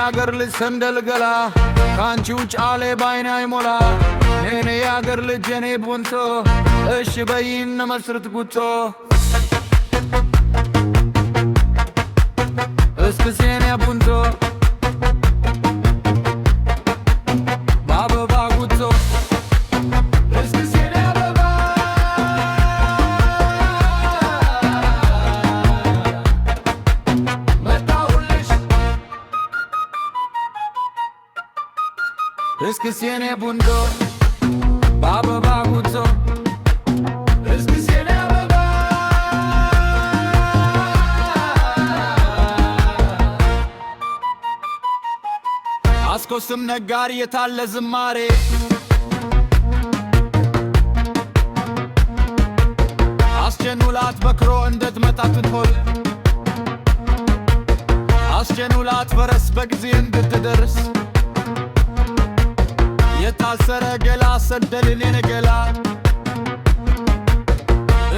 ያገር ልጅ ሰንደል ገላ ካንቺ ውጭ አለ ባይና አይሞላ ነኔ ያገር ልጅ እኔ ቡንቶ እሺ በይን መስርት ጉቶ እስክሴኔ ቡንቶ ባበባ ጉቶ እስክሴኔ አበባ መጣሁልሽ እስክሴኔ ቡንቶ ባበባ ጉቶ እስክሴኔ አበባ አስኮስም ነጋሪ የታለ ዝማሬ አስቸኑላት በክሮ እንደትመጣ ትንሆል አስቸኑላት ፈረስ በጊዜ እንድትደርስ የታሰረ ገላ ሰደልን የነገላ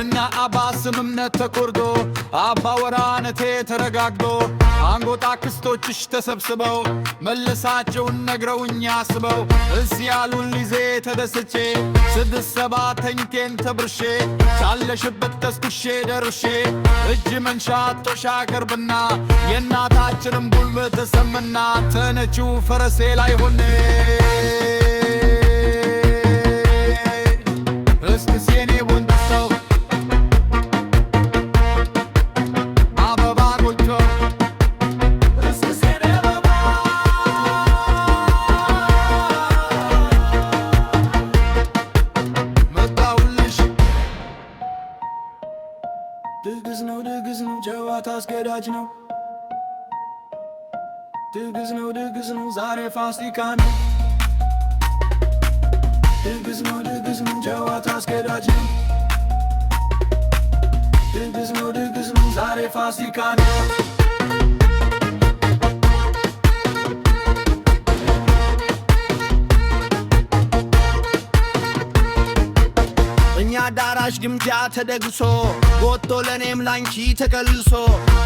እና አባ ስምምነት ተቆርጦ አባ ወራነቴ ተረጋግጦ አንጎጣ ክስቶችሽ ተሰብስበው መለሳቸውን ነግረውኛ አስበው እስ ያሉን ሊዜ ተደስቼ 6-7 ተኝቴን ተብርሼ ሳለሽበት ተስኩሼ ደርሼ እጅ መንሻ ጦሻ ቀርብና የእናታችንም ጉልበት ተሰምና ተነችው ፈረሴ ላይ ሆኔ እስክሴኔ ወንድ ሰው አበባ ጎጆ እስክሴኔ አበባ መጣሁልሽ ድግስ ነው ጨዋታ አስገዳጅ ነው ድግስ ነው ዛሬ ፋሲካ ነው ድግስ ነው ጨዋታ አስገዳጅ ነው ድግስ ነው ዛሬ ፋሲካ ነው እኛ ዳራሽ ግምጃ ተደግሶ ጎቶ ለኔም ላንቺ ተቀልሶ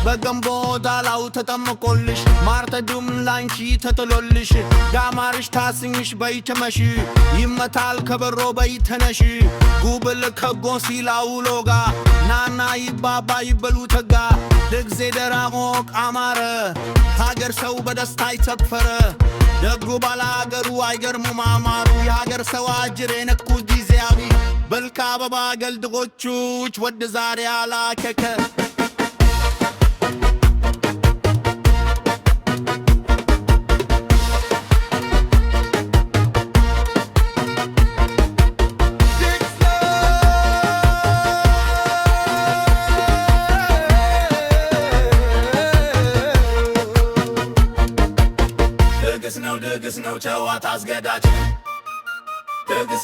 በገንቦ ዳላው ተጠምቆልሽ ማርተዱም ላንቺ ተጥሎልሽ ጋማርሽ ታስኝሽ በይተመሽ ይመታል ከበሮ በይተነሽ ጉብል ከጎን ሲላው ሎጋ ናና ይባባ ይበሉ ተጋ ድግዜ ደራሞ ቃማረ ሀገር ሰው በደስታ ይሰፈረ ደጉ ባላገሩ አይገርሙ ማማሩ የሀገር ሰው አጅሬ ነኩ ጊዜያዊ በልካ አበባ ገልድጎቹች ወደ ዛሬ አላከከ ድግስ ነው ጨዋታ አስገዳጅ ድግስ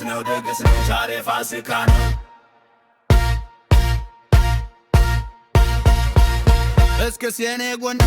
ነው ዛሬ ፋሲካ ነው እስክሴኔ ጎን